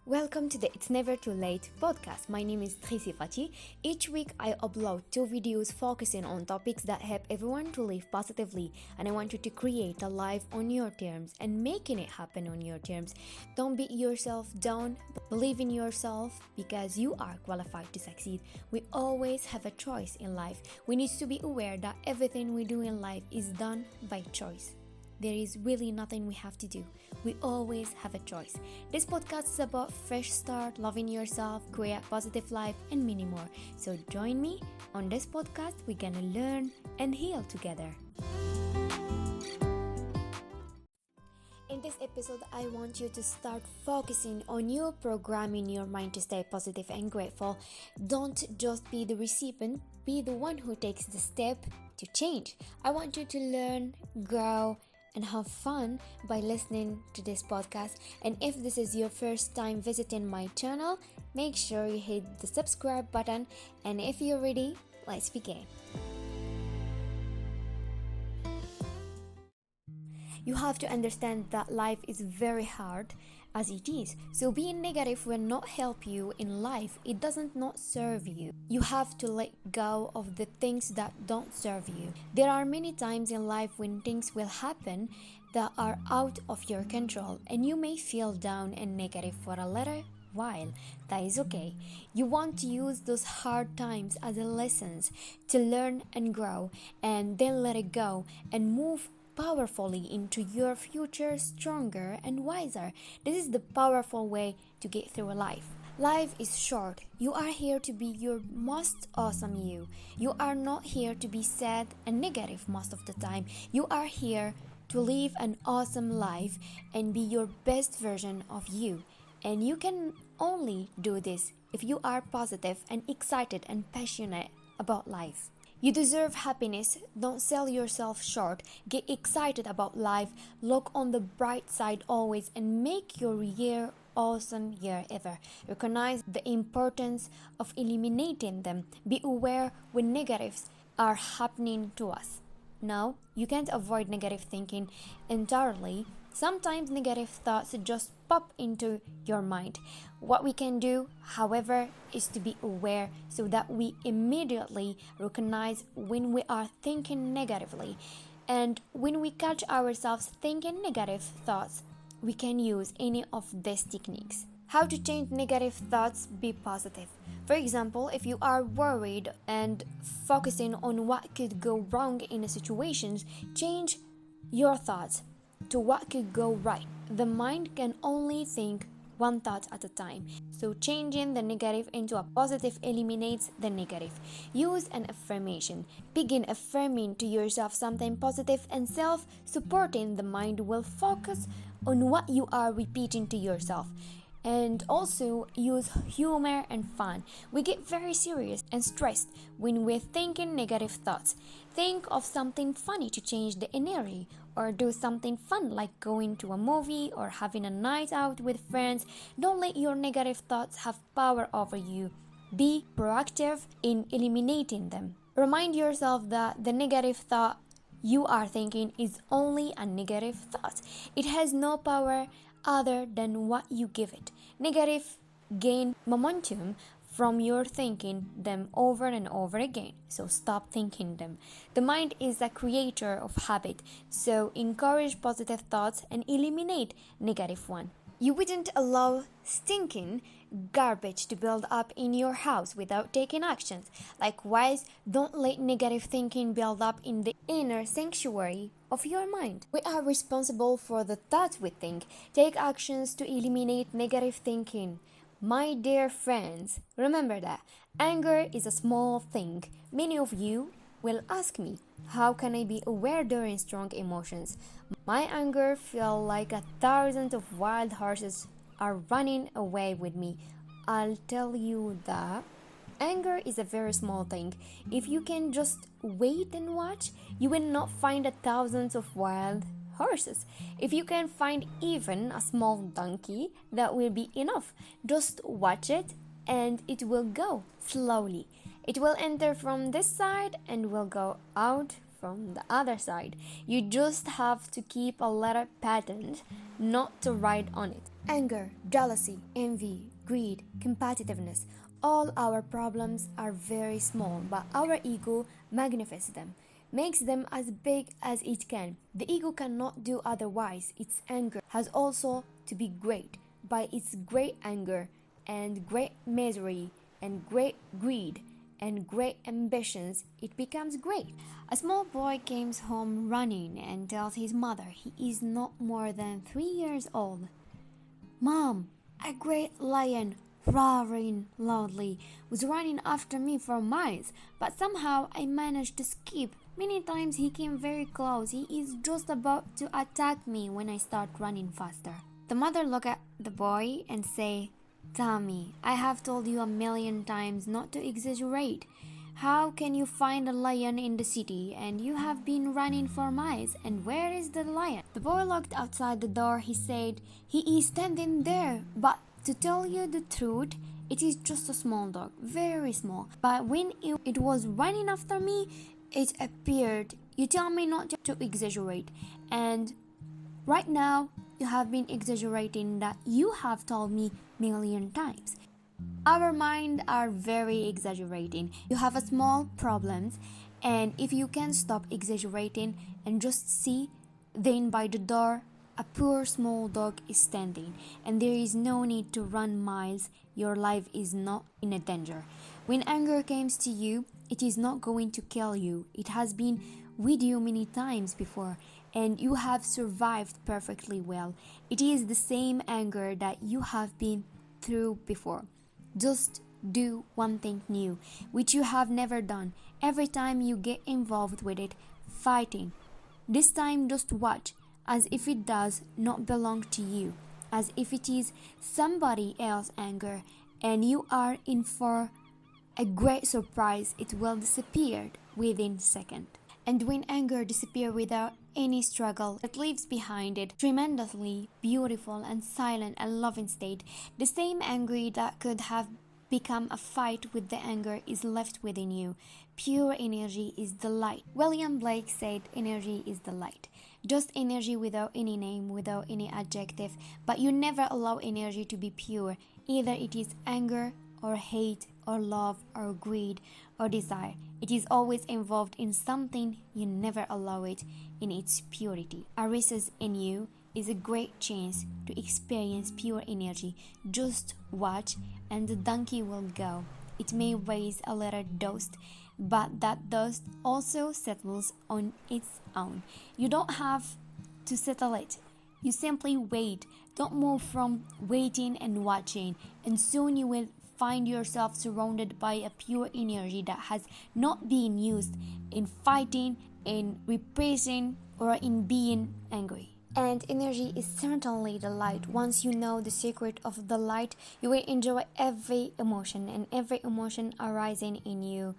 Welcome to the It's Never Too Late podcast. My name is Tracy Fati. Each week I upload 2 videos focusing on topics that help everyone to live positively, and I want you to create a life on your terms and making it happen on your terms. Don't beat yourself down. Believe in yourself because you are qualified to succeed. We always have a choice in life. We need to be aware that everything we do in life is done by choice. There is really nothing we have to do. We always have a choice. This podcast is about fresh start, loving yourself, create positive life, and many more. So join me on this podcast. We're gonna learn and heal together. In this episode, I want you to start focusing on your programming your mind to stay positive and grateful. Don't just be the recipient, be the one who takes the step to change. I want you to learn, grow, and have fun by listening to this podcast. And if this is your first time visiting my channel, make sure you hit the subscribe button. And if you're ready, let's begin. You have to understand that life is very hard as it is. So being negative will not help you in life. It doesn't not serve you. You have to let go of the things that don't serve you. There are many times in life when things will happen that are out of your control, and you may feel down and negative for a little while. That is okay. You want to use those hard times as a lessons to learn and grow, and then let it go and move powerfully into your future, stronger and wiser. This is the powerful way to get through life. Life is short. You are here to be your most awesome you. You are not here to be sad and negative most of the time. You are here to live an awesome life and be your best version of you. And you can only do this if you are positive and excited and passionate about life. You deserve happiness. Don't sell yourself short. Get excited about life. Look on the bright side always and make your year awesome year ever. Recognize the importance of eliminating them. Be aware when negatives are happening to us. Now, you can't avoid negative thinking entirely. Sometimes negative thoughts just pop into your mind. What we can do, however, is to be aware so that we immediately recognize when we are thinking negatively. And when we catch ourselves thinking negative thoughts, we can use any of these techniques. How to change negative thoughts be positive. For example, if you are worried and focusing on what could go wrong in a situation, change your thoughts to what could go right. The mind can only think one thought at a time, so changing the negative into a positive eliminates the negative. Use an affirmation. Begin affirming to yourself something positive and self-supporting. The mind will focus on what you are repeating to yourself. And also use humor and fun. We get very serious and stressed when we're thinking negative thoughts. Think of something funny to change the energy, or do something fun like going to a movie or having a night out with friends. Don't let your negative thoughts have power over you. Be proactive in eliminating them. Remind yourself that the negative thought you are thinking is only a negative thought. It has no power other than what you give it. Negative gain momentum from your thinking them over and over again. So stop thinking them. The mind is a creator of habit, so encourage positive thoughts and eliminate negative one. You wouldn't allow stinking garbage to build up in your house without taking actions. Likewise, don't let negative thinking build up in the inner sanctuary of your mind. We are responsible for the thoughts we think. Take actions to eliminate negative thinking. My dear friends, remember that anger is a small thing. Many of you will ask me, how can I be aware during strong emotions? My anger feels like 1,000 of wild horses are running away with me. I'll tell you that anger is a very small thing. If you can just wait and watch, you will not find 1,000 of wild horses. If you can find even a small donkey, that will be enough. Just watch it and it will go slowly. It will enter from this side and will go out from the other side. You just have to keep a little patent not to ride on it. Anger, jealousy, envy, greed, competitiveness. All our problems are very small, but our ego magnifies them, makes them as big as it can. The ego cannot do otherwise. Its anger has also to be great. By its great anger and great misery and great greed and great ambitions, it becomes great. A small boy comes home running and tells his mother he is not more than 3 years old. "Mom, a great lion, roaring loudly, was running after me for miles, but somehow I managed to escape. Many times he came very close. He is just about to attack me when I start running faster." The mother look at the boy and say, "Tommy, I have told you a million times not to exaggerate. How can you find a lion in the city and you have been running for miles? And where is the lion?" The boy looked outside the door. He said, "He is standing there, but to tell you the truth, it is just a small dog, very small. But when it was running after me, it appeared. You tell me not to exaggerate. And right now, you have been exaggerating that you have told me million times." Our mind are very exaggerating. You have a small problems, and if you can stop exaggerating and just see, then by the door a poor small dog is standing, and there is no need to run miles. Your life is not in a danger. When anger comes to you, it is not going to kill you. It has been with you many times before, and you have survived perfectly well. It is the same anger that you have been through before. Just do one thing new, which you have never done. Every time you get involved with it, fighting. This time just watch, as if it does not belong to you, as if it is somebody else's anger, and you are in for a great surprise. It will disappear within a second. And when anger disappears without any struggle, it leaves behind it tremendously beautiful and silent and loving state. The same anger that could have become a fight with the anger is left within you. Pure energy is the light. William Blake said energy is the light. Just energy without any name, without any adjective. But you never allow energy to be pure. Either it is anger or hate or love or greed or desire. It is always involved in something. You never allow it in its purity. A recess in you is a great chance to experience pure energy. Just watch and the donkey will go. It may raise a little dust, but that dust also settles on its own. You don't have to settle it. You simply wait. Don't move from waiting and watching, and soon you will find yourself surrounded by a pure energy that has not been used in fighting, in repressing, or in being angry. And energy is certainly the light. Once you know the secret of the light, you will enjoy every emotion, and every emotion arising in you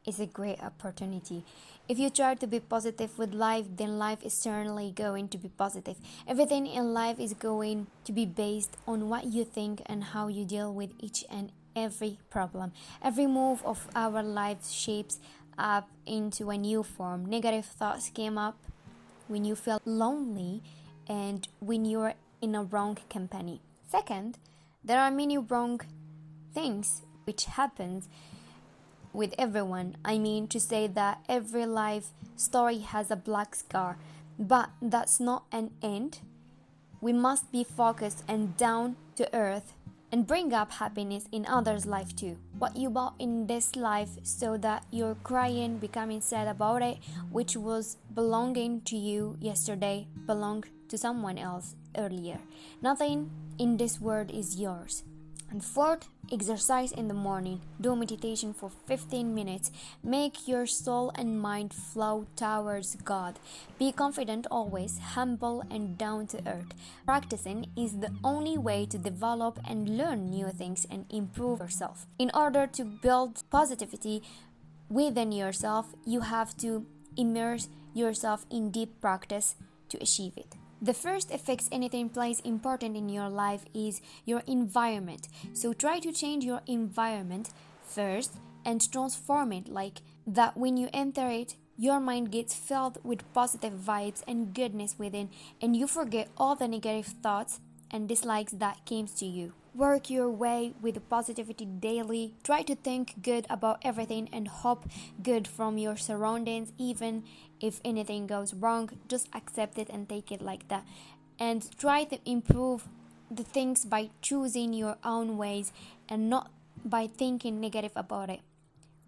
is a great opportunity. If you try to be positive with life, then life is certainly going to be positive. Everything in life is going to be based on what you think and how you deal with each and every problem. Every move of our lives shapes up into a new form. Negative thoughts came up when you feel lonely and when you're in a wrong company. Second, there are many wrong things which happens with everyone. I mean to say that every life story has a black scar, but that's not an end. We must be focused and down to earth and bring up happiness in others' life too. What you bought in this life so that you're crying, becoming sad about it, which was belonging to you yesterday, belonged to someone else earlier. Nothing in this world is yours. And fourth, exercise in the morning. Do meditation for 15 minutes. Make your soul and mind flow towards God. Be confident always, humble and down to earth. Practicing is the only way to develop and learn new things and improve yourself. In order to build positivity within yourself, you have to immerse yourself in deep practice to achieve it. The first effects anything plays important in your life is your environment. So try to change your environment first and transform it like that. When you enter it, your mind gets filled with positive vibes and goodness within, and you forget all the negative thoughts and dislikes that comes to you. Work your way with positivity daily. Try to think good about everything and hope good from your surroundings. Even if anything goes wrong, just accept it and take it like that. And try to improve the things by choosing your own ways and not by thinking negative about it.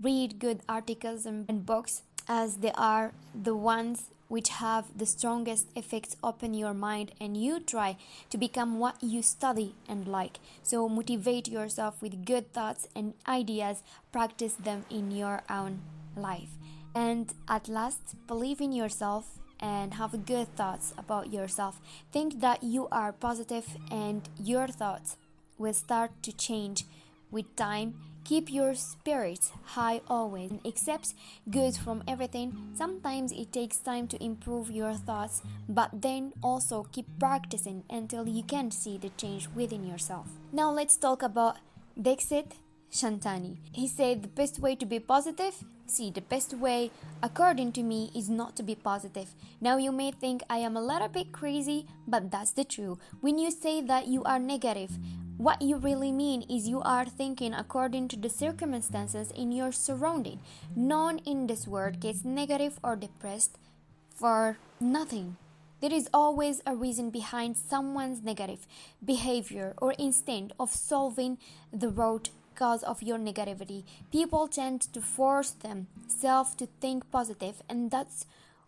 Read good articles and books, as they are the ones which have the strongest effects upon your mind, and you try to become what you study and like. So motivate yourself with good thoughts and ideas, practice them in your own life. And at last, believe in yourself and have good thoughts about yourself. Think that you are positive and your thoughts will start to change with time. Keep your spirits high always and accept good from everything. Sometimes it takes time to improve your thoughts, but then also keep practicing until you can see the change within yourself. Now let's talk about Dixit Shantani. He said the best way to be positive, the best way according to me is not to be positive. Now you may think I am a little bit crazy, but that's the truth. When you say that you are negative, what you really mean is you are thinking according to the circumstances in your surrounding. No one in this world gets negative or depressed for nothing. There is always a reason behind someone's negative behavior, or instead of solving the root cause of your negativity, people tend to force themselves to think positive, and that's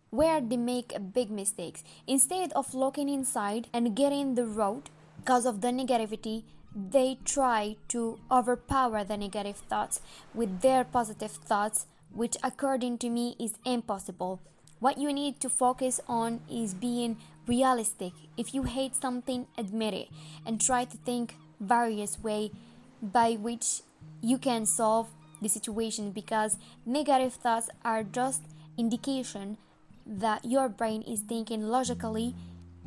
where they make big mistakes. Instead of looking inside and getting the root cause of the negativity, they try to overpower the negative thoughts with their positive thoughts, which according to me is impossible. What you need to focus on is being realistic. If you hate something, admit it and try to think various ways by which you can solve the situation, because negative thoughts are just indication that your brain is thinking logically,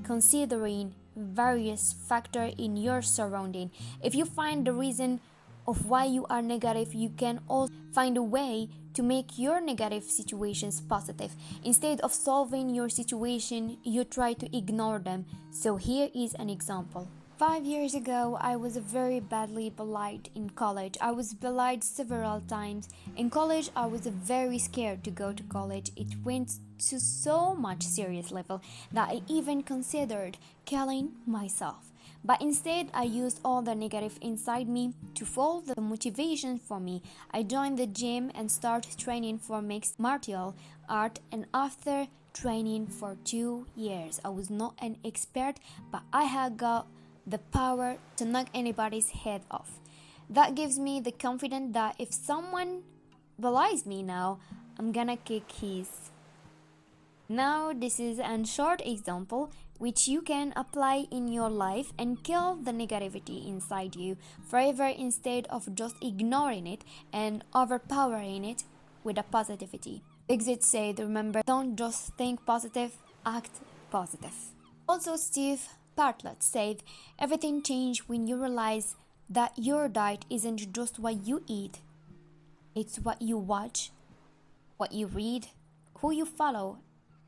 considering various factors in your surrounding. If you find the reason of why you are negative, you can also find a way to make your negative situations positive. Instead of solving your situation, you try to ignore them. So here is an example. 5 years ago, I was very badly bullied in college. I was bullied several times. In college, I was very scared to go to college. It went to so much serious level that I even considered killing myself. But instead, I used all the negative inside me to fuel the motivation for me. I joined the gym and started training for mixed martial art, and after training for 2 years, I was not an expert, but I had got the power to knock anybody's head off. That gives me the confidence that if someone bullies me now, I'm gonna kick his. Now this is a short example which you can apply in your life and kill the negativity inside you forever, instead of just ignoring it and overpowering it with a positivity. Exit said, remember, don't just think positive, act positive. Also, Steve Bartlett said, everything changes when you realize that your diet isn't just what you eat, it's what you watch, what you read, who you follow,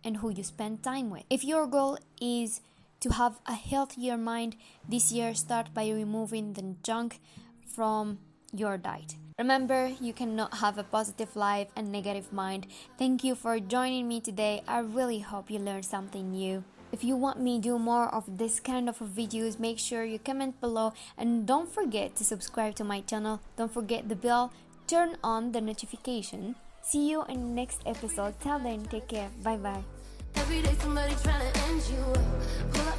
and who you spend time with. If your goal is to have a healthier mind this year, start by removing the junk from your diet. Remember, you cannot have a positive life and negative mind. Thank you for joining me today. I really hope you learned something new. If you want me to do more of this kind of videos, make sure you comment below, and don't forget to subscribe to my channel. Don't forget the bell, turn on the notification. See you in the next episode. Till then, take care. Bye bye. Every day somebody trying to end you. Pull up